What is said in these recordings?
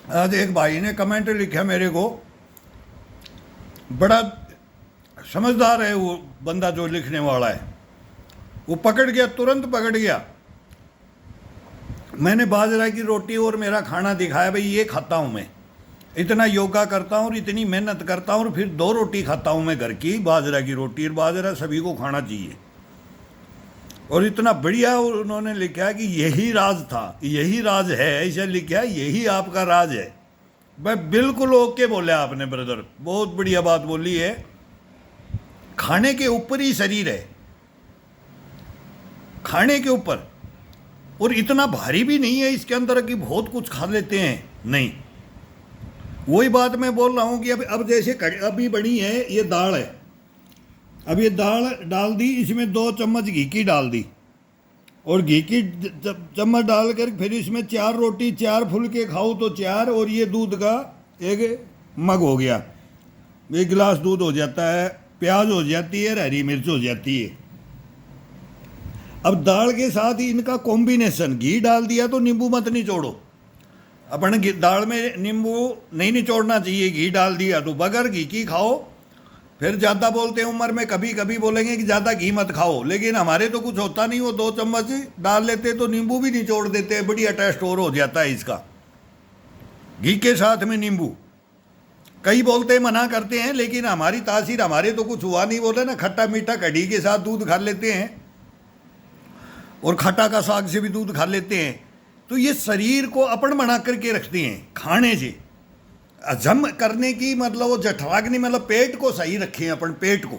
आज एक भाई ने कमेंट लिखा मेरे को, बड़ा समझदार है वो बंदा जो लिखने वाला है, वो पकड़ गया, तुरंत पकड़ गया। मैंने बाजरा की रोटी और मेरा खाना दिखाया, भाई ये खाता हूँ मैं, इतना योगा करता हूँ और इतनी मेहनत करता हूँ और फिर 2 रोटी खाता हूँ मैं घर की बाजरा की रोटी, और बाजरा सभी को खाना चाहिए। और इतना बढ़िया उन्होंने लिखा कि यही राज था, यही राज है, ऐसा लिखा, यही आपका राज है। भाई बिल्कुल ओके बोले आपने ब्रदर, बहुत बढ़िया बात बोली है। खाने के ऊपर ही शरीर है, खाने के ऊपर, और इतना भारी भी नहीं है इसके अंदर कि बहुत कुछ खा लेते हैं, नहीं। वही बात मैं बोल रहा हूँ कि अब जैसे अभी बनी है ये दाल है, अब ये दाल डाल दी, इसमें 2 चम्मच घी की डाल दी, और घी की चम्मच डालकर फिर इसमें 4 रोटी 4 फुलके खाओ तो 4, और ये दूध का 1 मग हो गया, 1 गिलास दूध हो जाता है, प्याज हो जाती है, हरी मिर्च हो जाती है। अब दाल के साथ ही इनका कॉम्बिनेशन, घी डाल दिया तो नींबू मत निचोड़ो, अपन दाल में नींबू नहीं निचोड़ना चाहिए, घी डाल दिया तो बगैर घी की खाओ। फिर ज़्यादा बोलते हैं उम्र में, कभी कभी बोलेंगे कि ज़्यादा घी मत खाओ, लेकिन हमारे तो कुछ होता नहीं, वो 2 चम्मच डाल लेते तो नींबू भी निचोड़ देते हैं, बढ़िया टेस्ट और हो जाता है इसका, घी के साथ में नींबू। कई बोलते हैं मना करते हैं, लेकिन हमारी तासीर, हमारे तो कुछ हुआ नहीं, बोले ना खट्टा मीठा कढ़ी के साथ दूध खा लेते हैं, और खट्टा का साग से भी दूध खा लेते हैं। तो ये शरीर को अपन बना करके रखते हैं खाने से, हजम करने की, मतलब वो जठराग्नि, मतलब पेट को सही रखें अपन, पेट को,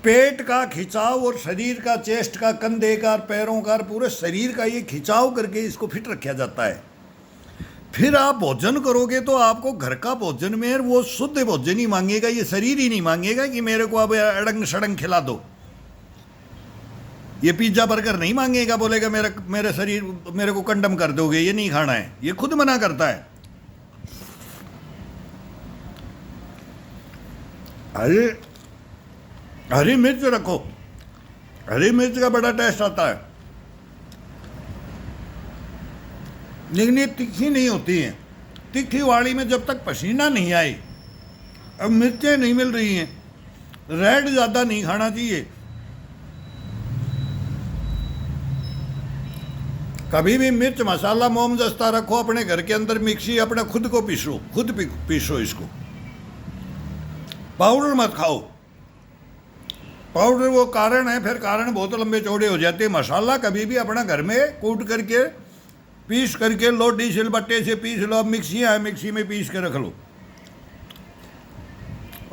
पेट का खिंचाव और शरीर का, चेस्ट का, कंधे का, पैरों का, पूरे शरीर का ये खिंचाव करके इसको फिट रखा जाता है। फिर आप भोजन करोगे तो आपको घर का भोजन में वो शुद्ध भोजन ही मांगेगा, ये शरीर ही नहीं मांगेगा कि मेरे को अब अड़ंग सड़ंग खिला दो, ये पिज्जा बर्गर नहीं मांगेगा, बोलेगा मेरा शरीर मेरे को कंडम कर दोगे, ये नहीं खाना है, ये खुद मना करता है। अरे हरी मिर्च रखो, हरी मिर्च का बड़ा टेस्ट आता है, लेकिन ये तीखी नहीं होती हैं। तीखी वाली में जब तक पसीना नहीं आए, अब मिर्चें नहीं मिल रही हैं, रेड ज़्यादा नहीं खाना चाहिए। कभी भी मिर्च मसाला मोम जस्ता रखो अपने घर के अंदर, मिक्सी अपने खुद को पीसो, खुद पीसो इसको, पाउडर मत खाओ। पाउडर वो कारण है, फिर कारण बहुत लंबे चौड़े हो जाते हैं। मसाला कभी भी अपना घर में कूट करके, पीस करके, लोडी सिलबट्टे से पीस लो, अब मिक्सियाँ है, मिक्सी में पीस के रख लो।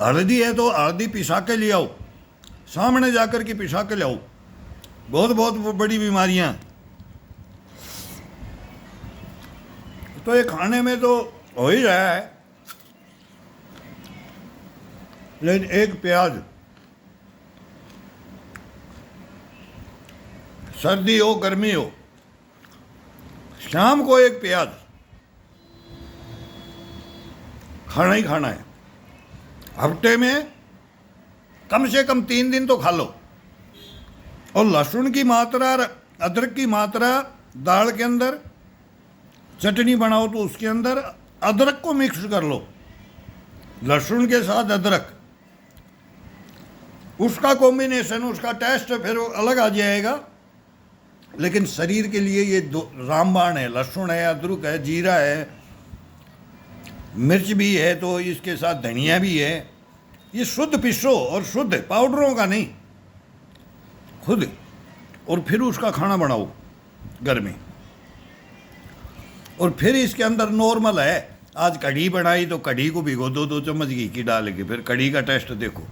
हल्दी है तो हल्दी पिसा के ले आओ, सामने जाकर के पिसा के ले आओ, बहुत बहुत बड़ी बीमारियाँ। तो ये खाने में तो हो ही रहा है, लेकिन एक प्याज, सर्दी हो गर्मी हो, शाम को एक प्याज खाना ही खाना है। हफ्ते में कम से कम 3 दिन तो खा लो। और लहसुन की मात्रा, अदरक की मात्रा, दाल के अंदर चटनी बनाओ तो उसके अंदर अदरक को मिक्स कर लो, लहसुन के साथ अदरक, उसका कॉम्बिनेशन, उसका टेस्ट फिर अलग आ जाएगा। लेकिन शरीर के लिए ये रामबाण है, लहसुन है, अदरक है, जीरा है, मिर्च भी है, तो इसके साथ धनिया भी है। ये शुद्ध पीसो, और शुद्ध, पाउडरों का नहीं, खुद, और फिर उसका खाना बनाओ घर में। और फिर इसके अंदर नॉर्मल है, आज कढ़ी बनाई तो कढ़ी को भिगो दो 2 चम्मच घी की डाल के, फिर कढ़ी का टेस्ट देखो।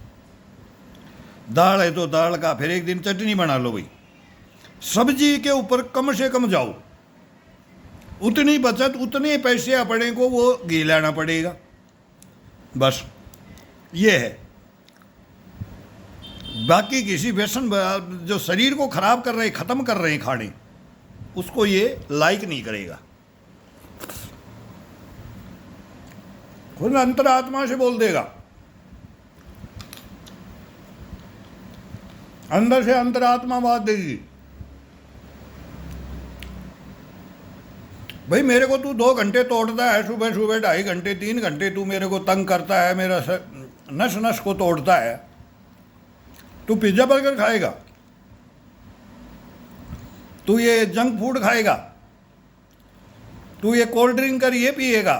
दाल है तो दाल का फिर एक दिन चटनी बना लो भाई। सब्जी के ऊपर कम से कम जाओ, उतनी बचत, उतने पैसे अपने को वो घी लाना पड़ेगा, बस ये है। बाकी किसी व्यसन जो शरीर को खराब कर रहे, ख़त्म कर रहे हैं खाने, उसको ये लाइक नहीं करेगा। खुद अंतरात्मा से बोल देगा, अंदर से अंतरात्मा बात देगी। भाई मेरे को तू 2 घंटे तोड़ता है, सुबह सुबह 2.5 घंटे 3 घंटे तू मेरे को तंग करता है, मेरा नस नस को तोड़ता है। तू पिज्ज़ा बर्गर खाएगा, तू ये जंक फूड खाएगा, तू ये कोल्ड ड्रिंक कर ये पिएगा,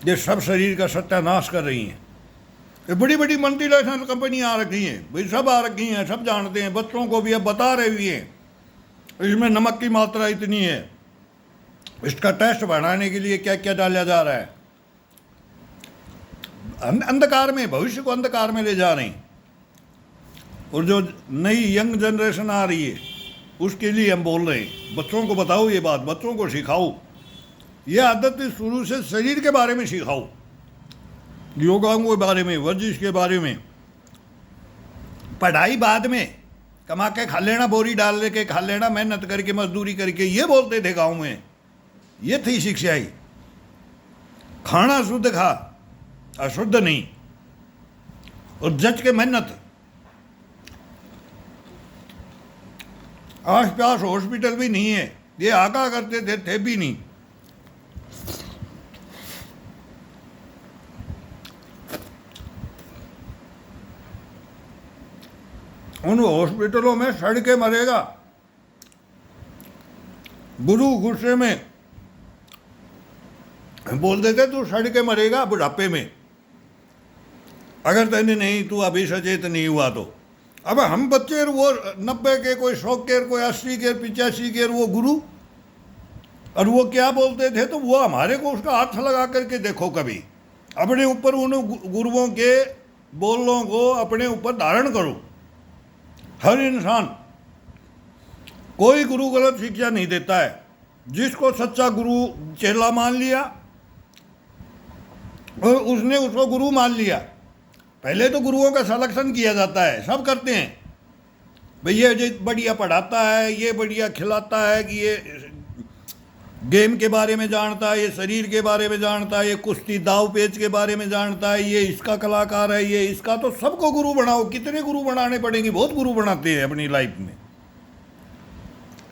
ये सब शरीर का सत्यानाश कर रही हैं। ये बड़ी बड़ी मल्टीनेशनल कंपनियां आ रखी हैं भाई, सब आ रखी हैं, सब जानते हैं, बच्चों को भी अब बता रहे हुए हैं इसमें नमक की मात्रा इतनी है, इसका टेस्ट बढ़ाने के लिए क्या क्या डाला जा रहा है। अंधकार में, भविष्य को अंधकार में ले जा रही। और जो नई यंग जनरेशन आ रही है उसके लिए हम बोल रहे हैं, बच्चों को बताओ ये बात, बच्चों को सिखाओ ये आदत, शुरू से शरीर के बारे में सिखाओ, योगा के बारे में, वर्जिश के बारे में। पढ़ाई बाद में, कमा के खा लेना, बोरी डाल लेके खा लेना, मेहनत करके मजदूरी करके, ये बोलते थे गांव में, ये थी शिक्षा ही। खाना शुद्ध खा, अशुद्ध नहीं, और जज के मेहनत। आस पास हॉस्पिटल भी नहीं है, ये आका करते थे भी नहीं। उन हॉस्पिटलों में सड़ के मरेगा, गुरु गुस्से में बोल देते तू सड़ के मरेगा बुढ़ापे में, अगर तेने नहीं, तू अभी सचेत नहीं हुआ तो। अब हम बच्चे वो 90 के, कोई 100 के, कोई 80 के, 85 के, वो गुरु, और वो क्या बोलते थे, तो वो हमारे को उसका हाथ लगा करके देखो कभी, अपने ऊपर उन गुरुओं के बोलों को अपने ऊपर धारण करो। हर इंसान, कोई गुरु गलत शिक्षा नहीं देता है, जिसको सच्चा गुरु चेला मान लिया और उसने उसको गुरु मान लिया। पहले तो गुरुओं का सिलेक्शन किया जाता है, सब करते हैं भाई, ये बढ़िया पढ़ाता है, ये बढ़िया खिलाता है, कि ये गेम के बारे में जानता है, ये शरीर के बारे में जानता है, ये कुश्ती दाव पेच के बारे में जानता है, ये इसका कलाकार है, ये इसका, तो सबको गुरु बनाओ। कितने गुरु बनाने पड़ेंगे, बहुत गुरु बनाते हैं अपनी लाइफ में।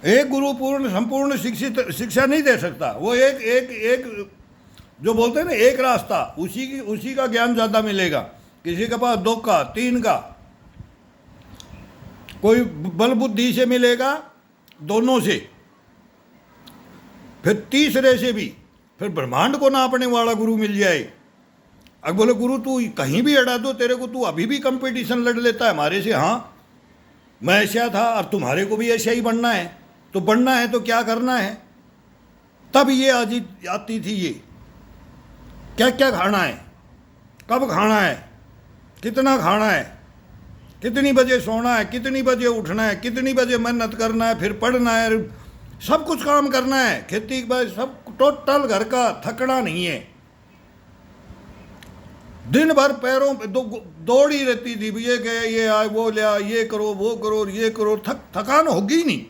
एक गुरु पूर्ण संपूर्ण शिक्षा नहीं दे सकता, वो एक एक एक जो बोलते हैं ना, एक रास्ता, उसी का ज्ञान ज़्यादा मिलेगा। किसी के पास 2 का 3 का, कोई बल बुद्धि से मिलेगा, दोनों से, फिर तीसरे से भी, फिर ब्रह्मांड को नापने वाला गुरु मिल जाए। अब बोले गुरु तू कहीं भी अड़ा दो तेरे को, तू अभी भी कंपटीशन लड़ लेता है हमारे से। हाँ, मैं ऐसा था और तुम्हारे को भी ऐसा ही बनना है, तो बनना है तो क्या करना है। तब ये आती थी, ये क्या क्या खाना है, कब खाना है, कितना खाना है, कितनी बजे सोना है, कितनी बजे उठना है, कितनी बजे मेहनत करना है, फिर पढ़ना है, सब कुछ काम करना है, खेती बाड़ी सब, टोटल घर का, थकना नहीं है। दिन भर पैरों पे दौड़ ही रहती थी, ये गए, ये आए, वो ले आए, ये करो, वो करो, ये करो, थकान होगी नहीं।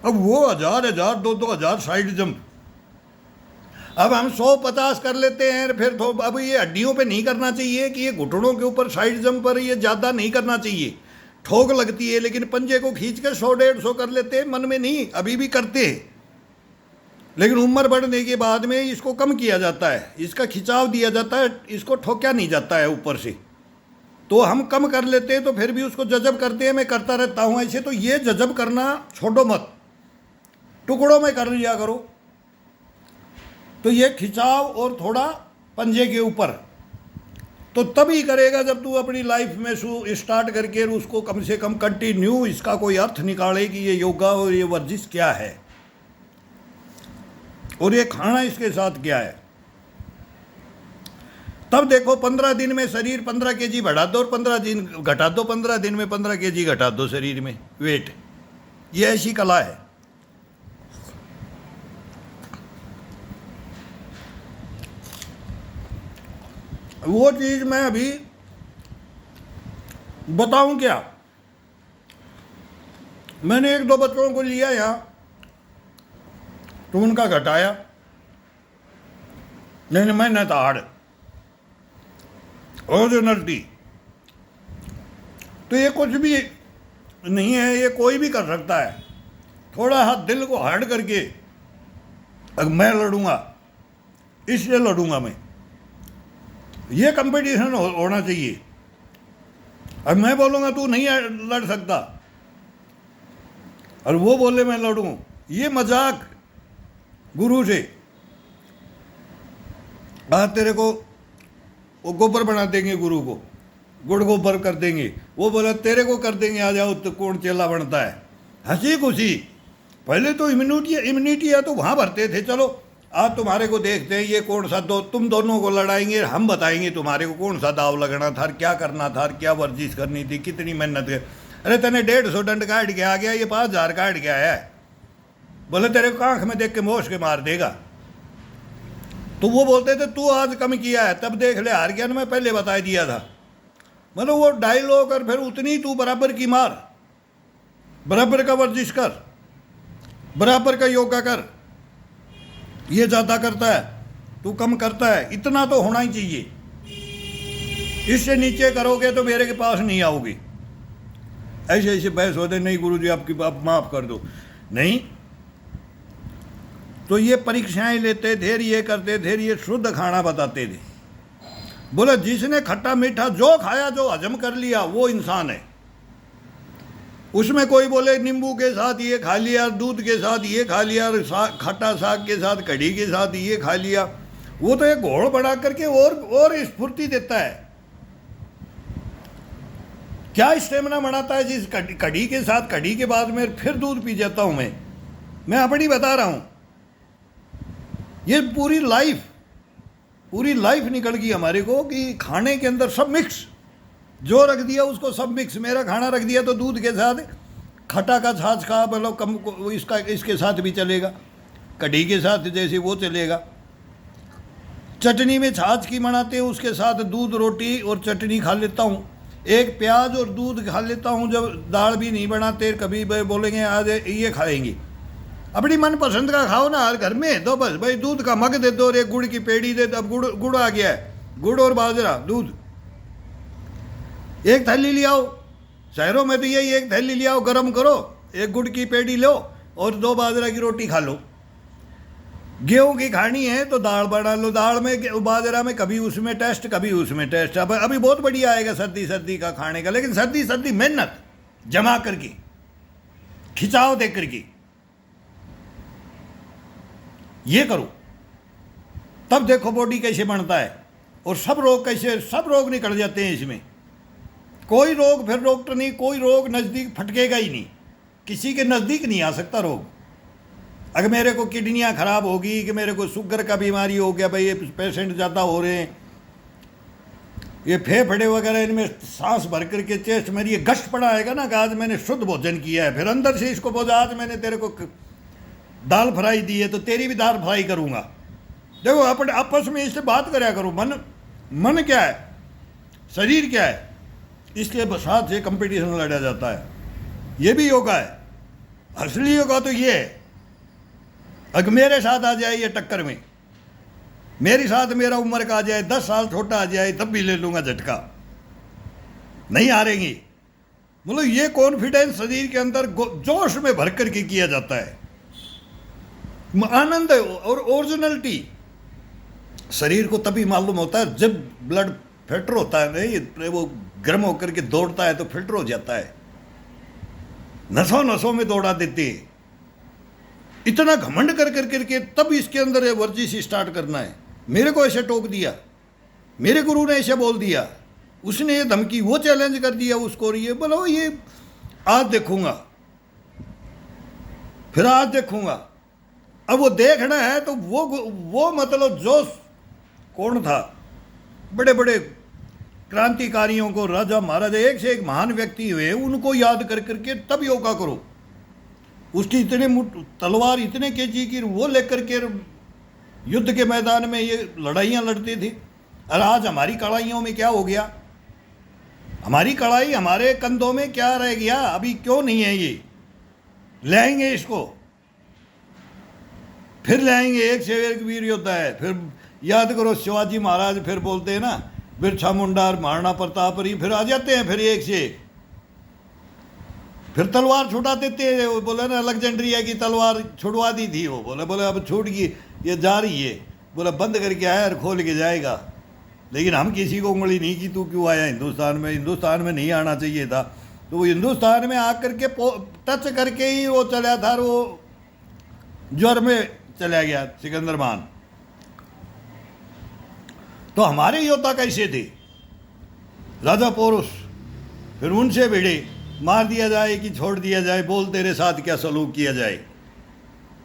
अब वो 1000 2,000 साइड जंप, अब हम 100-50 कर लेते हैं, फिर तो अब ये हड्डियों पे नहीं करना चाहिए, कि ये घुटनों के ऊपर साइड जंप पर ये ज़्यादा नहीं करना चाहिए, ठोक लगती है, लेकिन पंजे को खींच के 100-150 कर लेते हैं, मन में नहीं, अभी भी करते हैं, लेकिन उम्र बढ़ने के बाद में इसको कम किया जाता है, इसका खिंचाव दिया जाता है, इसको ठोका नहीं जाता है ऊपर से, तो हम कम कर लेते हैं, तो फिर भी उसको जजब करते हैं। मैं करता रहता हूँ ऐसे, तो ये जजब करना छोड़ो मत, टुकड़ों में कर लिया करो। तो ये खिंचाव और थोड़ा पंजे के ऊपर, तो तभी करेगा जब तू अपनी लाइफ में स्टार्ट करके उसको कम से कम कंटिन्यू इसका कोई अर्थ निकाले कि ये योगा और ये वर्जिश क्या है और ये खाना इसके साथ क्या है। तब देखो 15 दिन में शरीर 15 केजी बढ़ा दो और 15 दिन घटा दो, 15 दिन में 15 केजी घटा दो शरीर में वेट। ये ऐसी कला है। वो चीज मैं अभी बताऊं क्या, मैंने 1-2 बच्चों को लिया यहाँ, तो उनका घटाया, नहीं मेहनत हार्ड ओरिजिनलिटी, तो ये कुछ भी नहीं है, ये कोई भी कर सकता है। थोड़ा हाथ दिल को हार्ड करके अब मैं लड़ूंगा, इसलिए लड़ूंगा मैं, ये कंपटीशन होना चाहिए। अब मैं बोलूँगा तू नहीं लड़ सकता और वो बोले मैं लड़ूं, ये मजाक गुरु से। आज तेरे को वो गोबर बना देंगे, गुरु को गुड़ गोबर कर देंगे, वो बोला तेरे को कर देंगे, आ जाओ तो कौन चेला बनता है। हंसी खुशी। पहले तो इम्यूनिटी है तो वहाँ भरते थे, चलो आज तुम्हारे को देखते हैं ये कौन सा तुम दोनों को लड़ाएंगे, हम बताएंगे तुम्हारे को कौन सा दाव लगना था, क्या करना था, क्या वर्जिश करनी थी, कितनी मेहनत कर। अरे तने 150 दंड काट के आ गया, ये 5000 काट के आया है। बोले तेरे को आंख में देख के मोश के मार देगा। तो वो बोलते थे तू आज कम किया है, तब देख ले हार गया ना, मैं पहले बता दिया था। मतलब वो डायलॉग, और फिर उतनी तू बराबर की मार, बराबर का वर्जिश कर, बराबर का योगा कर। ये ज़्यादा करता है, तू कम करता है, इतना तो होना ही चाहिए। इससे नीचे करोगे तो मेरे के पास नहीं आओगी। ऐसे ऐसे बहस होते, नहीं गुरुजी आपकी आप माफ़ कर दो, नहीं तो ये परीक्षाएं लेते थे, ये करते थे, ये शुद्ध खाना बताते थे। बोले जिसने खट्टा मीठा जो खाया, जो हजम कर लिया, वो इंसान है। उसमें कोई बोले नींबू के साथ ये खा लिया, दूध के साथ ये खा लिया, खट्टा साग के साथ, कढ़ी के साथ ये खा लिया, वो तो एक घोड़ बढ़ा करके और स्फूर्ति देता है। क्या स्टेमिना बनाता है जिस कढ़ी के साथ, कढ़ी के बाद में फिर दूध पी जाता हूं मैं अपनी बता रहा हूं। ये पूरी लाइफ निकल गई हमारे को कि खाने के अंदर सब मिक्स, जो रख दिया उसको सब मिक्स। मेरा खाना रख दिया तो दूध के साथ खट्टा का छाछ का, मतलब कम इसका इसके साथ भी चलेगा, कढ़ी के साथ जैसे वो चलेगा। चटनी में छाछ की बनाते हैं, उसके साथ दूध रोटी और चटनी खा लेता हूँ। एक प्याज और दूध खा लेता हूँ। जब दाल भी नहीं बनाते, कभी बोलेंगे आज ये खाएंगे, अपनी मनपसंद का खाओ ना हर घर में। तो बस भाई दूध का मग दे दो और एक गुड़ की पेड़ी दे दो। अब गुड़ आ गया है, गुड़ और बाजरा दूध एक थैली ले आओ। शहरों में तो यही, एक थैली ले आओ, गरम करो, एक गुड़ की पेड़ी लो और 2 बाजरा की रोटी खा लो। गेहूं की खानी है तो दाल बना लो, दाल में बाजरा में कभी उसमें टेस्ट, कभी उसमें टेस्ट। अब अभी बहुत बढ़िया आएगा सर्दी का खाने का, लेकिन सर्दी मेहनत जमा करके, खिंचाव दे करके ये करो, तब देखो बॉडी कैसे बनता है। और सब रोग निकल जाते हैं इसमें। कोई रोग फिर डॉक्टर नहीं, कोई रोग नज़दीक फटकेगा ही नहीं, किसी के नज़दीक नहीं आ सकता रोग। अगर मेरे को किडनियाँ खराब होगी, कि मेरे को शुगर का बीमारी हो गया, भाई ये पेशेंट ज़्यादा हो रहे हैं, ये फेफड़े वगैरह इनमें सांस भर करके चेस्ट मेरी ये गश्त पड़ा आएगा ना कि आज मैंने शुद्ध भोजन किया है, फिर अंदर से इसको बोझा आज मैंने तेरे को दाल फ्राई दी है तो तेरी भी दाल फ्राई करूँगा। देखो अपने आपस में इससे बात कराया करो। मन क्या है, शरीर क्या है, इसके साथ से कंपटीशन लड़ा जाता है। ये भी योगा है, असली योगा तो ये है। अगर मेरे साथ आ जाए ये टक्कर में, मेरे साथ मेरा उम्र का आ जाए, 10 साल छोटा आ जाए, तब भी ले लूँगा झटका, नहीं हारेंगी। मतलब ये कॉन्फिडेंस शरीर के अंदर जोश में भर करके किया जाता है। आनंद है और ओरिजिनलिटी शरीर को तभी मालूम होता है जब ब्लड फिल्टर होता है, नहीं वो गर्म होकर के दौड़ता है तो फिल्टर हो जाता है, नसों में दौड़ा देते हैं। इतना घमंड कर करके तब इसके अंदर वर्जिश स्टार्ट करना है। मेरे को ऐसे टोक दिया, मेरे गुरु ने ऐसे बोल दिया, उसने ये धमकी, वो चैलेंज कर दिया उसको, ये बोलो ये आज देखूंगा, फिर आज देखूंगा। अब वो देखना है तो वो मतलब जो कौन था, बड़े बड़े क्रांतिकारियों को, राजा महाराजा, एक से एक महान व्यक्ति हुए, उनको याद कर करके तब योगा करो। उसकी इतने तलवार इतने केजी की वो लेकर के युद्ध के मैदान में ये लड़ाइयाँ लड़ते थे। और आज हमारी कड़ाइयों में क्या हो गया, हमारी कड़ाई हमारे कंधों में क्या रह गया, अभी क्यों नहीं है ये, ले आएंगे इसको, फिर ले आएंगे। एक से एक वीर योद्धा है। फिर याद करो शिवाजी महाराज, फिर बोलते हैं ना बिरसा मुंडा, महाराणा प्रताप, फिर आ जाते हैं फिर एक से एक। फिर तलवार छुड़ा देते हैं, वो बोले ना अलेक्जेंड्रिया की तलवार छुड़वा दी थी, वो बोले बोले अब छूट गई, ये जा रही है, बोला बंद करके आया और खोल के जाएगा। लेकिन हम किसी को उंगली नहीं की तू क्यों आया हिंदुस्तान में, हिंदुस्तान में नहीं आना चाहिए था। तो वो हिंदुस्तान में आकर के टच करके ही वो चला था, और वो ज्वर में चला गया सिकंदर मान। तो हमारे योद्धा कैसे थे, राजा पोरुष, फिर उनसे भिड़े, मार दिया जाए कि छोड़ दिया जाए, बोल तेरे साथ क्या सलूक किया जाए।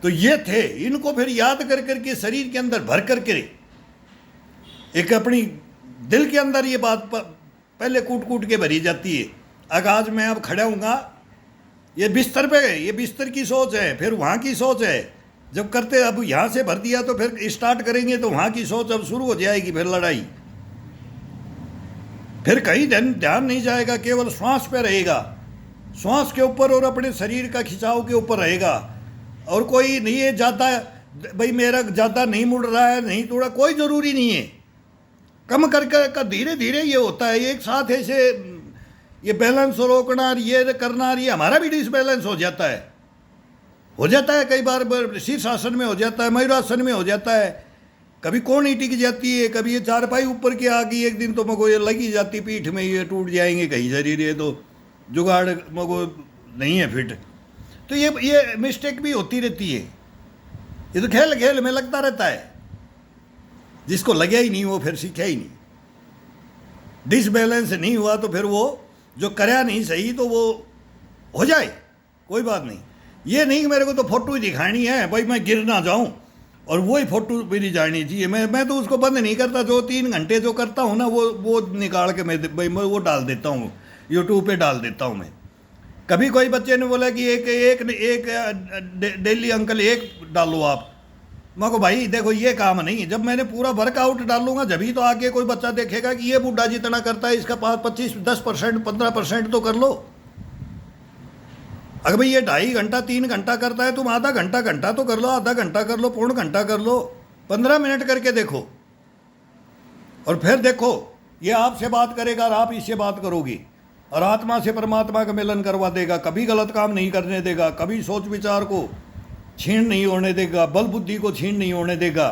तो ये थे, इनको फिर याद कर करके शरीर के अंदर भर करके एक अपनी दिल के अंदर ये बात पहले कूट कूट के भरी जाती है। आगाज में अब खड़ा हूँगा, ये बिस्तर पे है, ये बिस्तर की सोच है, फिर वहाँ की सोच है। जब करते अब यहाँ से भर दिया तो फिर स्टार्ट करेंगे तो वहाँ की सोच अब शुरू हो जाएगी, फिर लड़ाई, फिर कहीं ध्यान नहीं जाएगा, केवल श्वास पे रहेगा, श्वास के ऊपर और अपने शरीर का खिंचाव के ऊपर रहेगा। और कोई नहीं है ज़्यादा, भाई मेरा ज़्यादा नहीं मुड़ रहा है, नहीं थोड़ा, कोई ज़रूरी नहीं है, कम करके धीरे धीरे ये होता है। एक साथ ऐसे ये बैलेंस रोकना, ये करना, ये हमारा भी डिसबैलेंस हो जाता है कई बार, शीर्षासन में हो जाता है, मयूरासन में हो जाता है, कभी कोहनी टिक जाती है, कभी ये चारपाई ऊपर की आ गई, एक दिन तो मगो ये लगी जाती पीठ में, ये टूट जाएंगे कहीं शरीर, ये तो जुगाड़ मगो नहीं है फिट। तो ये मिस्टेक भी होती रहती है, ये तो खेल खेल में लगता रहता है, जिसको लगे ही नहीं वो फिर सीखे ही नहीं। डिसबैलेंस नहीं हुआ तो फिर वो जो करया नहीं सही तो वो हो जाए, कोई बात नहीं। ये नहीं कि मेरे को तो फोटो ही दिखानी है भाई, मैं गिर ना जाऊं, और वही फोटो मेरी जानी चाहिए। मैं तो उसको बंद नहीं करता, जो 3 घंटे जो करता हूँ ना वो निकाल के मैं वो डाल देता हूँ, यूट्यूब पे डाल देता हूँ मैं। कभी कोई बच्चे ने बोला कि एक डेली अंकल एक डालो आप, मैं को भाई देखो ये काम नहीं है। जब मैंने पूरा वर्कआउट डालूंगा जभी तो आगे कोई बच्चा देखेगा कि ये बुढ़ा जितना करता है, इसका 25-10% 15% तो कर लो। अगर भाई ये 2.5 घंटा 3 घंटा करता है, तुम आधा घंटा तो कर लो, आधा घंटा कर लो, पौन घंटा कर लो, 15 मिनट करके देखो, और फिर देखो ये आपसे बात करेगा और आप इससे बात करोगी, और आत्मा से परमात्मा का मिलन करवा देगा, कभी गलत काम नहीं करने देगा, कभी सोच विचार को छीन नहीं होने देगा, बल बुद्धि को छीन नहीं होने देगा,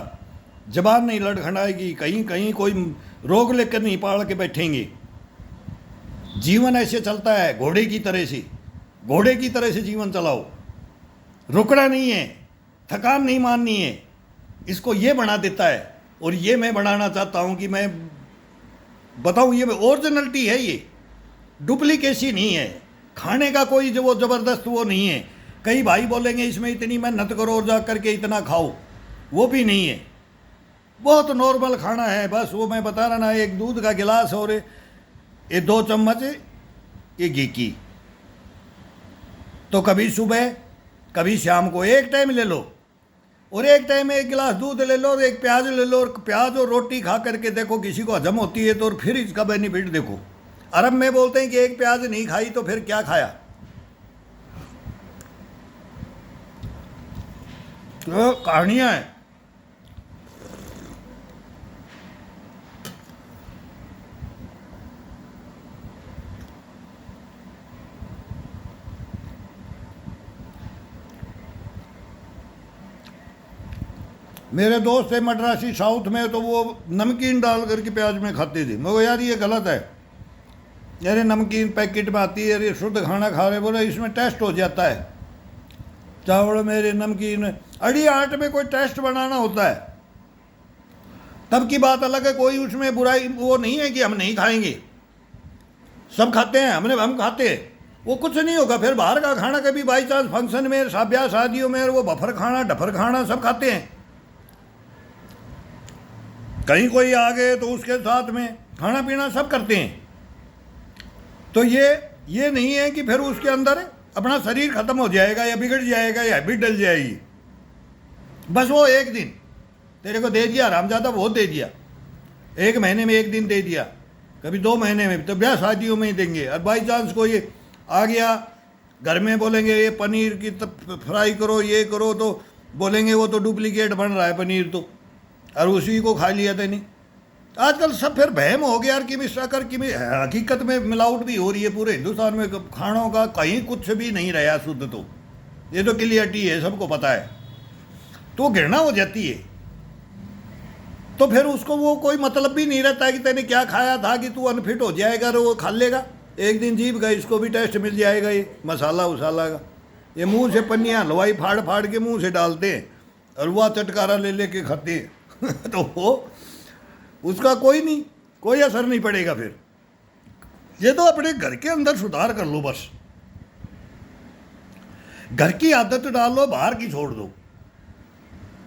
जबान नहीं लड़खड़ाएगी, कहीं कहीं कोई रोग लेकर नहीं पाल के बैठेंगे। जीवन ऐसे चलता है घोड़े की तरह से, घोड़े की तरह से जीवन चलाओ, रुकना नहीं है, थकान नहीं माननी है, इसको ये बना देता है। और ये मैं बनाना चाहता हूँ कि मैं बताऊँ, ये ओरिजिनलिटी है, ये डुप्लीकेसी नहीं है, खाने का कोई जो वो ज़बरदस्त वो नहीं है। कई भाई बोलेंगे इसमें इतनी मेहनत करो और जा करके इतना खाओ, वो भी नहीं है, बहुत नॉर्मल खाना है। बस वो मैं बता रहा ना, एक दूध का गिलास और ये 2 चम्मच ये घी की, तो कभी सुबह कभी शाम को एक टाइम ले लो, और एक टाइम में 1 गिलास दूध ले लो और 1 प्याज ले लो, और प्याज और रोटी खा करके देखो किसी को हजम होती है तो, और फिर इसका बेनिफिट देखो। अरब में बोलते हैं कि 1 प्याज नहीं खाई तो फिर क्या खाया। तो कहानियाँ हैं। मेरे दोस्त थे मद्रासी साउथ में, तो वो नमकीन डाल करके प्याज में खाते थे। मैं यार ये गलत है, यार नमकीन पैकेट में आती है, यार ये शुद्ध खाना खा रहे, बोले इसमें टेस्ट हो जाता है। चावल मेरे नमकीन अड़ी आट में कोई टेस्ट बनाना होता है तब की बात अलग है, कोई उसमें बुराई वो नहीं है कि हम नहीं खाएंगे, सब खाते हैं, हम खाते हैं, वो कुछ नहीं होगा। फिर बाहर का खाना कभी बाई चांस फंक्शन में, ब्याह शादियों में, वो बफर खाना डफर खाना सब खाते हैं। कहीं कोई आ गए तो उसके साथ में खाना पीना सब करते हैं। तो ये नहीं है कि फिर उसके अंदर अपना शरीर खत्म हो जाएगा या बिगड़ जाएगा या हैबिट डल जाएगी। बस वो एक दिन तेरे को दे दिया रामजादा, वो दे दिया, 1 महीने में 1 दिन दे दिया, कभी 2 महीने में, तो ब्याह शादियों में ही देंगे। और बाई चांस को ये आ गया घर में, बोलेंगे ये पनीर की फ्राई करो, ये करो, तो बोलेंगे वो तो डुप्लीकेट बन रहा है पनीर तो, और उसी को खा लिया था नहीं। आजकल सब फिर वहम हो गया यार कि मिश्रा कर कि हकीकत में मिलावट भी हो रही है पूरे हिंदुस्तान में, खानों का कहीं कुछ भी नहीं रहा शुद्ध, तो ये तो क्लियरिटी है, सबको पता है, तो घृणा हो जाती है। तो फिर उसको वो कोई मतलब भी नहीं रहता कि तेने क्या खाया था कि तू अनफिट हो जाएगा और वो खा लेगा, एक दिन जीभ गई, इसको भी टेस्ट मिल जाएगा ये मसाला उसाला का। ये मुंह से पन्नियाँ हलवाई फाड़ फाड़ के मुंह से डालते हैं और वह चटकारा ले लेके खाते हैं तो वो उसका कोई असर नहीं पड़ेगा। फिर ये तो अपने घर के अंदर सुधार कर लो, बस घर की आदत डाल लो, बाहर की छोड़ दो।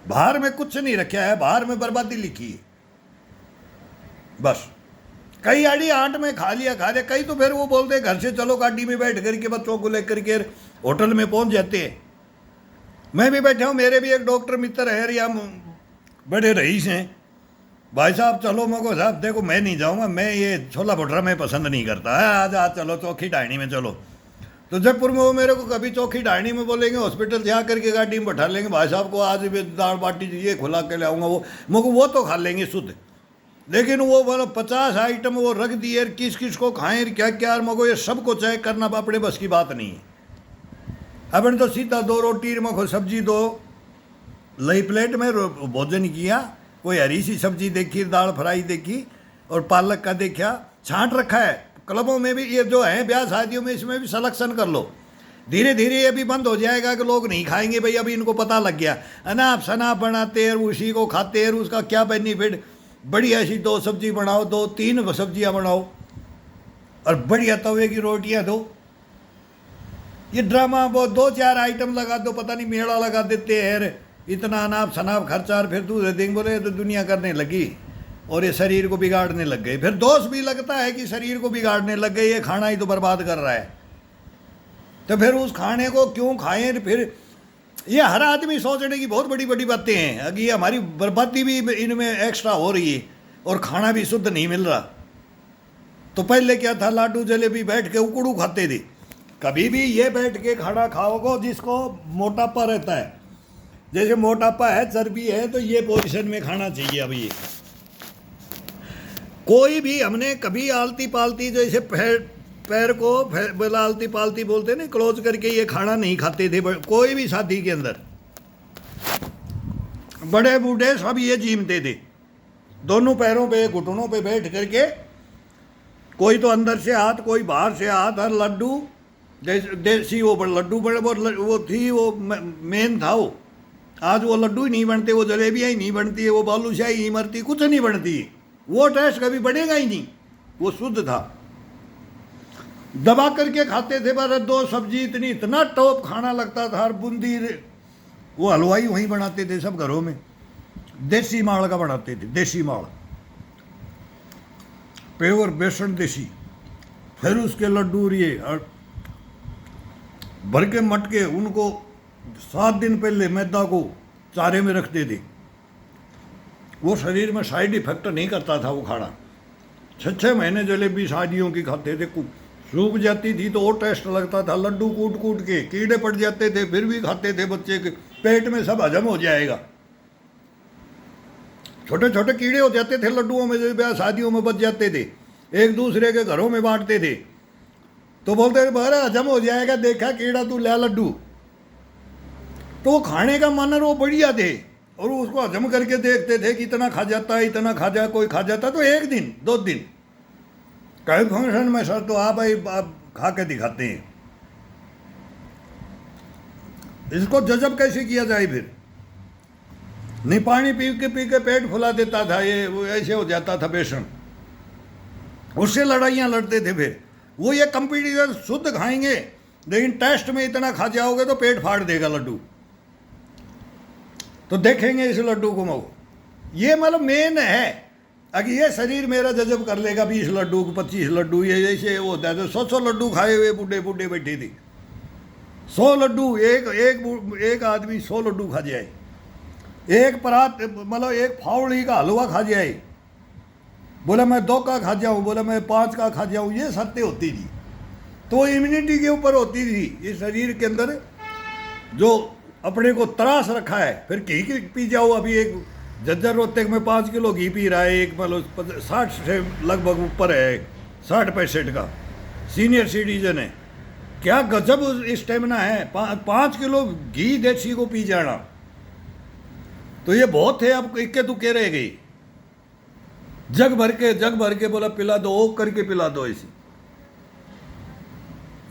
बाहर में कुछ नहीं रखा है, बाहर में बर्बादी लिखी है बस। कई आड़ी आंट में खा लिया, कई तो फिर वो बोलते घर से चलो गाड़ी में बैठ करके बच्चों को लेकर के होटल में पहुंच जाते हैं। मैं भी बैठा हूँ, मेरे भी एक डॉक्टर मित्र है या बड़े रईस हैं, भाई साहब चलो। मैं को साहब देखो मैं नहीं जाऊँगा, मैं ये छोला भटूरा मैं पसंद नहीं करता है, आज चलो चौखी डायनी में चलो। तो जयपुर में वो मेरे को कभी चौखी डायनी में बोलेंगे, हॉस्पिटल से आकर के गाड़ी में बैठा लेंगे, भाई साहब को आज भी दाल बाटी ये खुला के लाऊंगा, वो तो खा लेंगे शुद्ध। लेकिन वो बोलो 50 आइटम वो रख दिए, किस किस को खाएं क्या क्या, मगो ये सबको चेक करना अपने बस की बात नहीं है। अपन तो सीधा 2 रोटी मखो सब्जी दो लई प्लेट में भोजन किया, कोई हरी सी सब्जी देखी, दाल फ्राई देखी और पालक का देखा, छांट रखा है। क्लबों में भी ये जो है ब्याह शादियों में, इसमें भी सलेक्शन कर लो। धीरे धीरे ये भी बंद हो जाएगा कि लोग नहीं खाएंगे, भाई अभी इनको पता लग गया अनाप शनाप बनाते हैं, उसी को खाते हैं, उसका क्या बेनिफिट। बढ़िया ऐसी 2 सब्जी बनाओ, 2-3 सब्जियां बनाओ और बढ़िया तवे की रोटियां दो। ये ड्रामा वो 2-4 आइटम लगा दो, पता नहीं मेला लगा देते हैं, इतना अनाप शनाप खर्चा, फिर दूसरे दिन बोले तो दुनिया करने लगी और ये शरीर को बिगाड़ने लग गए। फिर दोष भी लगता है कि शरीर को बिगाड़ने लग गए, ये खाना ही तो बर्बाद कर रहा है। तो फिर उस खाने को क्यों खाएं। फिर ये हर आदमी सोचने की बहुत बड़ी बड़ी बातें हैं, अगर ये हमारी बर्बादी भी इनमें एक्स्ट्रा हो रही है और खाना भी शुद्ध नहीं मिल रहा। तो पहले क्या था, लाडू जलेबी बैठ के उकड़ू खाते थे। कभी भी ये बैठ के खाना खाओगे जिसको मोटापा रहता है, जैसे मोटापा है, चर्बी है, तो ये पोजीशन में खाना चाहिए। अभी ये कोई भी हमने कभी आलती पालती, जैसे पैर को आलती पालती बोलते ना, क्लोज करके ये खाना नहीं खाते थे। कोई भी शादी के अंदर बड़े बूढ़े सब ये जीमते थे, दोनों पैरों पे घुटनों पे बैठ करके, कोई तो अंदर से हाथ, कोई बाहर से हाथ, और लड्डू देसी वो लड्डू बड़े वो थी, वो मेन था वो। आज वो लड्डू ही नहीं बनते, वो जलेबियाँ ही नहीं बनती है, वो बालूशाही ही मरती, कुछ नहीं बनती है। वो टेस्ट कभी बढ़ेगा ही नहीं, वो शुद्ध था। दबा करके खाते थे, पर 2 सब्जी इतना टॉप खाना लगता था। और बूंदी वो हलवाई वहीं बनाते थे सब घरों में, देसी माड़ का बनाते थे, देसी माड़, प्योर बेसन देसी। फिर उसके लड्डू ये और भर के मटके, उनको 7 दिन पहले मैदा को चारे में रखते थे। वो शरीर में साइड इफेक्ट नहीं करता था वो खाना। 6-6 महीने जलेबी शादियों की खाते थे, सूख जाती थी तो वो टेस्ट लगता था। लड्डू कूट कूट के कीड़े पड़ जाते थे, फिर भी खाते थे, बच्चे के पेट में सब हजम हो जाएगा। छोटे छोटे कीड़े हो जाते थे लड्डुओं में, जो ब्याह शादियों में बच जाते थे, एक दूसरे के घरों में बांटते थे। तो बोलते थे बड़ा हजम हो जाएगा, देखा कीड़ा तू ले लड्डू। तो वो खाने का मानर वो बढ़िया थे, और उसको हजम करके देखते थे कि इतना खा जाता है, इतना खा जाए, कोई खा जाता तो 1 दिन 2 दिन। कई फंक्शन में सर तो आप भाई आप खा के दिखाते हैं। इसको जजब कैसे किया जाए फिर? नहीं, पानी पी के पेट फुला देता था ये, वो ऐसे हो जाता था बेसन, उससे लड़ाइयाँ लड़ते थे। फिर वो ये कंपटीशन शुद्ध खाएंगे, लेकिन टेस्ट में इतना खा जाओगे तो पेट फाड़ देगा लड्डू। तो देखेंगे इस लड्डू को मऊ, ये मतलब मेन है। अगर ये शरीर मेरा जजब कर लेगा 20 लड्डू 25 लड्डू, ये जैसे वो होता है तो 100 लड्डू खाए हुए बूढ़े बूढ़े बैठे थे। 100 लड्डू, एक आदमी 100 लड्डू खा जाए, एक परात मतलब एक फावड़ी का हलवा खा जाए, बोला मैं 2 का खा जाऊँ, बोला मैं 5 का खा जाऊँ, ये सत्य होती थी। तो इम्यूनिटी के ऊपर होती थी। इस शरीर के अंदर जो अपने को त्रास रखा है, फिर घी पी जाओ। अभी एक जज्जर रोहतक में 5 किलो घी पी रहा है, एक मतलब 60 से लगभग ऊपर है, 60-65 का सीनियर सिटीजन है। क्या गजब स्टेमिना है, 5 किलो घी देसी को पी जाना। तो ये बहुत थे, अब इक्के तुक्के रह गई। जग भर के बोला पिला दो, ओ करके पिला दो ऐसी।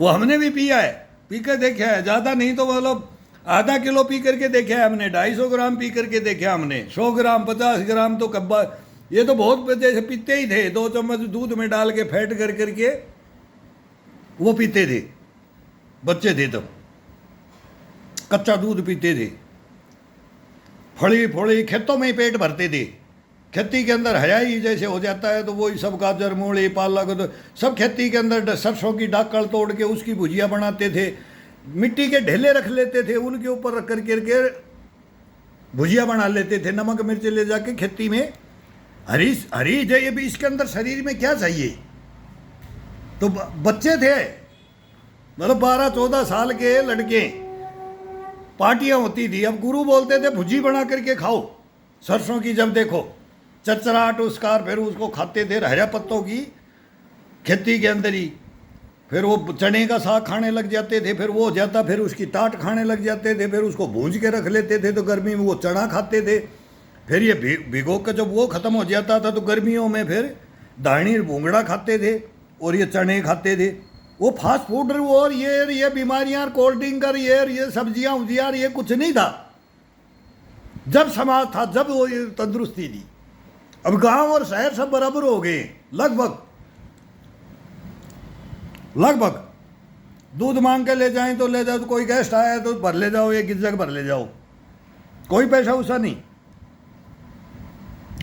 वो हमने भी पिया है, पी कर देखा है, ज़्यादा नहीं तो मतलब आधा किलो पी करके देखा है हमने, 250 ग्राम पी करके देखा हमने, 100 ग्राम 50 ग्राम तो कब्बा, ये तो बहुत जैसे पीते ही थे। 2 चम्मच दूध में डाल के फैट कर करके वो पीते थे, बच्चे थे तब, कच्चा दूध पीते थे। फड़ी फोड़ी खेतों में ही पेट भरते थे। खेती के अंदर हयाई जैसे हो जाता है तो वही सब गाजर मूली पालक तो सब खेती के अंदर सरसों की डाकल तोड़ के उसकी भुजिया बनाते थे, मिट्टी के ढेले रख लेते थे, उनके ऊपर रख कर के भुजिया बना लेते थे, नमक मिर्च ले जाके खेती में। हरी हरी ये भी इसके अंदर शरीर में क्या चाहिए। तो बच्चे थे, मतलब 12-14 साल के लड़के, पार्टियां होती थी। अब गुरु बोलते थे भुजी बना करके खाओ सरसों की, जब देखो चरचराहट उसका, फिर उसको खाते थे हरा पत्तों की खेती के अंदर ही। फिर वो चने का साग खाने लग जाते थे, फिर वो हो जाता, फिर उसकी टाट खाने लग जाते थे, फिर उसको भूंज के रख लेते थे तो गर्मी में वो चना खाते थे। फिर ये भिगो कर जब वो ख़त्म हो जाता था तो गर्मियों में फिर दानी भूंगड़ा खाते थे और ये चने खाते थे। वो फास्ट फूड और ये बीमारियां, कोल्ड ड्रिंक और ये सब्जियां उब्जियां, ये कुछ नहीं था जब समाज था, जब वो ये तंदुरुस्ती थी। अब गांव और शहर सब बराबर हो गए लगभग। दूध मांग के ले जाएं तो ले जाओ, तो कोई गेस्ट आया है तो भर ले जाओ, एक जग भर ले जाओ, कोई पैसा उसा नहीं।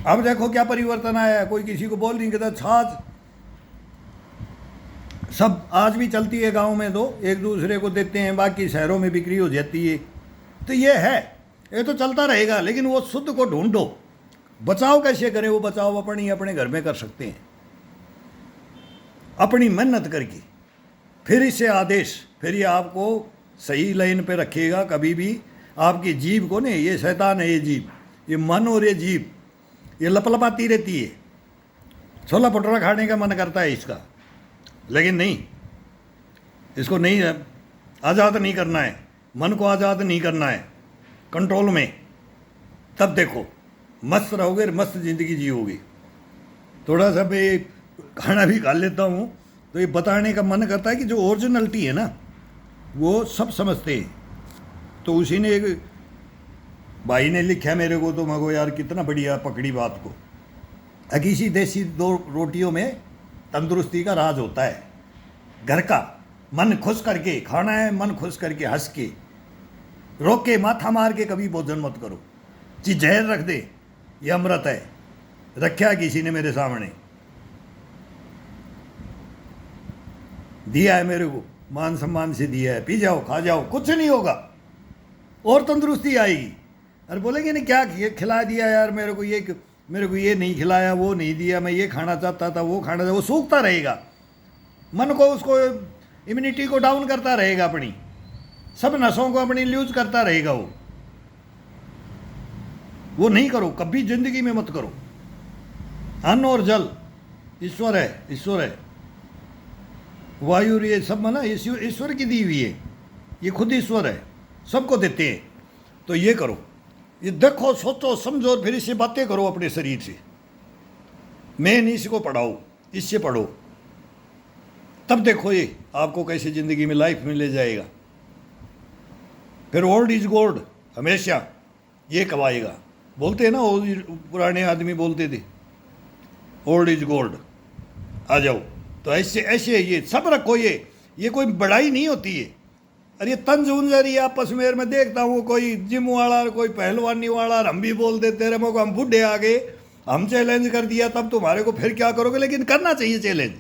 अब देखो क्या परिवर्तन आया है, कोई किसी को बोल नहीं कहता। छाछ सब आज भी चलती है गांव में, तो एक दूसरे को देते हैं, बाकी शहरों में बिक्री हो जाती है। तो ये है, ये तो चलता रहेगा, लेकिन वो शुद्ध को ढूंढो। बचाव कैसे करें, वो बचाव अपने घर में कर सकते हैं, अपनी मेहनत करके। फिर इससे आदेश, फिर ये आपको सही लाइन पे रखेगा। कभी भी आपकी जीभ को नहीं, ये शैतान है, ये जीभ, ये मन और ये जीभ, ये लपलपाती रहती है। छोला भटूरा खाने का मन करता है इसका, लेकिन नहीं, इसको नहीं आज़ाद नहीं करना है, मन को आज़ाद नहीं करना है, कंट्रोल में। तब देखो मस्त रहोगे, मस्त ज़िंदगी जियोगे। थोड़ा सा मैं खाना भी खा लेता हूँ तो ये बताने का मन करता है कि जो ओरिजिनलिटी है ना वो सब समझते हैं। तो उसी ने, एक भाई ने लिखा मेरे को, तो मगो यार कितना बढ़िया पकड़ी बात को। अकीसी देसी 2 रोटियों में तंदुरुस्ती का राज होता है। घर का मन खुश करके खाना है, मन खुश करके हंस के, रोक के माथा मार के कभी भोजन मत करो। चीज जहर रख दे, ये अमृत है, रखा किसी ने मेरे सामने, दिया है मेरे को, मान सम्मान से दिया है, पी जाओ खा जाओ, कुछ नहीं होगा और तंदुरुस्ती आएगी। अरे बोलेंगे नहीं क्या खिला दिया यार मेरे को ये नहीं खिलाया, वो नहीं दिया, मैं ये खाना चाहता था, वो खाना था, वो सूखता रहेगा मन को, उसको इम्यूनिटी को डाउन करता रहेगा, अपनी सब नसों को अपनी लूज करता रहेगा। वो नहीं करो, कभी जिंदगी में मत करो। अन्न और जल ईश्वर है, वायु ये सब ना ईश्वर की दी हुई है, ये खुद ईश्वर है, सबको देते हैं। तो ये करो, ये देखो, सोचो समझो, और फिर इससे बातें करो अपने शरीर से। मेन इसको पढ़ाओ, इससे पढ़ो, तब देखो ये आपको कैसे ज़िंदगी में लाइफ में ले जाएगा। फिर ओल्ड इज गोल्ड, हमेशा ये कमाएगा। बोलते हैं ना, पुराने आदमी बोलते थे ओल्ड इज गोल्ड, आ जाओ। तो ऐसे ये सब रखो, ये कोई बड़ाई नहीं होती है। अरे ये तंज उंजरी आपस में, मैं देखता हूँ कोई जिम वाला, कोई पहलवानी वाला, हम भी बोल देते रहे को हम बूढ़े आ गए, हम चैलेंज कर दिया, तब तुम्हारे को फिर क्या करोगे। लेकिन करना चाहिए चैलेंज,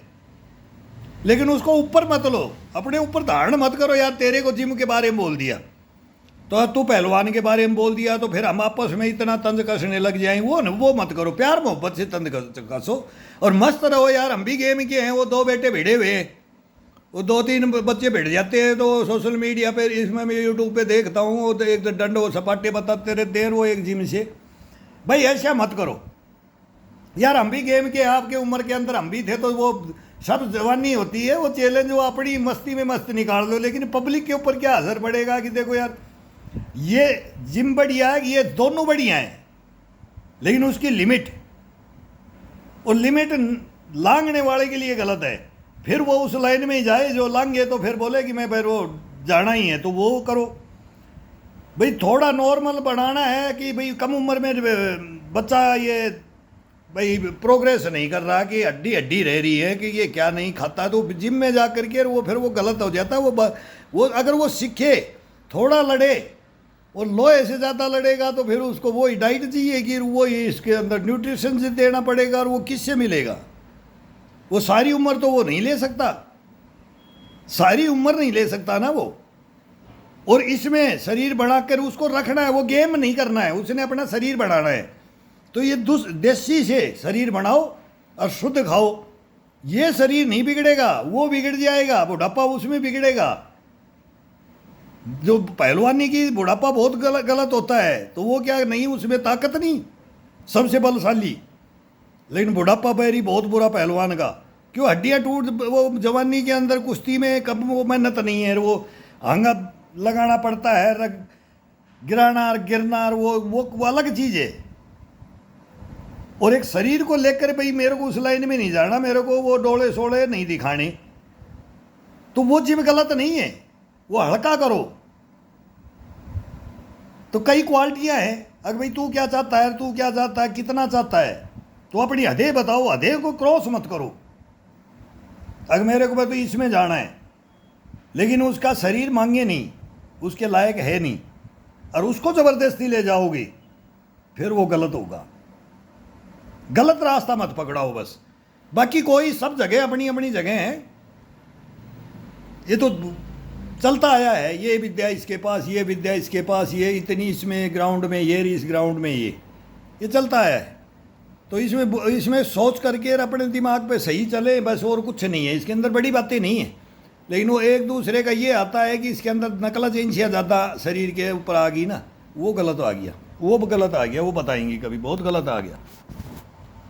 लेकिन उसको ऊपर मत लो, अपने ऊपर धारण मत करो। यार तेरे को जिम के बारे में बोल दिया तो तू पहलवान के बारे में बोल दिया, तो फिर हम आपस में इतना तंज कसने लग जाएं, वो मत करो। प्यार मोहब्बत से तंज कसो और मस्त रहो। यार हम भी गेम के हैं, वो 2 बेटे भिड़े हुए, वो 2-3 बच्चे भिड़ जाते हैं, तो सोशल मीडिया पे, इसमें मैं यूट्यूब पे देखता हूँ, वो तो एक डंड वो सपाटे बताते रहते हैं, वो एक जिम से भाई ऐसा मत करो यार। हम भी गेम के आपके उम्र के अंदर हम भी थे, तो वो सब जवानी होती है, वो चैलेंज वो अपनी मस्ती में मस्त निकाल दो, लेकिन पब्लिक के ऊपर क्या असर पड़ेगा कि देखो यार ये जिम बढ़िया है, ये दोनों बढ़िया हैं, लेकिन उसकी लिमिट, और लिमिट लांघने वाले के लिए गलत है। फिर वो उस लाइन में ही जाए, जो लांघे तो फिर बोले कि मैं फिर वो जाना ही है तो वो करो। भाई थोड़ा नॉर्मल बनाना है कि भाई कम उम्र में बच्चा ये भाई प्रोग्रेस नहीं कर रहा, कि हड्डी हड्डी रह रही है, कि ये क्या नहीं खाता, तो जिम में जा करके वो फिर वो गलत हो जाता है। वो अगर वो सीखे, थोड़ा लड़े, और लोहे से ज़्यादा लड़ेगा तो फिर उसको वो ही डाइट चाहिए कि वो ही इसके अंदर न्यूट्रिशन से देना पड़ेगा, और वो किससे मिलेगा? वो सारी उम्र तो वो नहीं ले सकता, सारी उम्र नहीं ले सकता ना वो। और इसमें शरीर बढ़ाकर उसको रखना है, वो गेम नहीं करना है, उसने अपना शरीर बढ़ाना है। तो ये देसी से शरीर बनाओ और शुद्ध खाओ, ये शरीर नहीं बिगड़ेगा, वो बिगड़ जाएगा, बुढ़ापा उसमें बिगड़ेगा। जो पहलवानी की बुढ़ापा बहुत गलत होता है, तो वो क्या नहीं, उसमें ताकत नहीं, सबसे बलशाली, लेकिन बुढ़ापा बैरी बहुत बुरा पहलवान का। क्यों? हड्डियाँ टूट, वो जवानी के अंदर कुश्ती में कब वो मेहनत नहीं है, वो हंगा लगाना पड़ता है, गिराना और गिरना, वो अलग चीज़ है। और एक शरीर को लेकर भाई मेरे को उस लाइन में नहीं जाना, मेरे को वो डोले सोले नहीं दिखाने, तो वो जिम गलत नहीं है, वो हल्का करो। तो कई क्वालिटियां हैं, अगर भाई तू क्या चाहता है, तू क्या चाहता है, कितना चाहता है, तो अपनी हदें बताओ, हदें को क्रॉस मत करो। अगर मेरे को तो इसमें जाना है, लेकिन उसका शरीर मांगे नहीं, उसके लायक है नहीं, और उसको ज़बरदस्ती ले जाओगे, फिर वो गलत होगा। गलत रास्ता मत पकड़ाओ बस। बाकी कोई सब जगह अपनी अपनी जगह है, ये तो चलता आया है, ये विद्या इसके पास, ये विद्या इसके पास, ये इतनी इसमें ग्राउंड में, ये इस ग्राउंड में, ये चलता आया है। तो इसमें सोच करके अपने दिमाग पे सही चले बस, और कुछ नहीं है इसके अंदर, बड़ी बातें नहीं है। लेकिन वो एक दूसरे का ये आता है कि इसके अंदर नकला चेंजियाँ ज़्यादा शरीर के ऊपर आ गई ना, वो गलत आ गया, वो गलत आ गया, वो बताएंगे कभी बहुत गलत आ गया।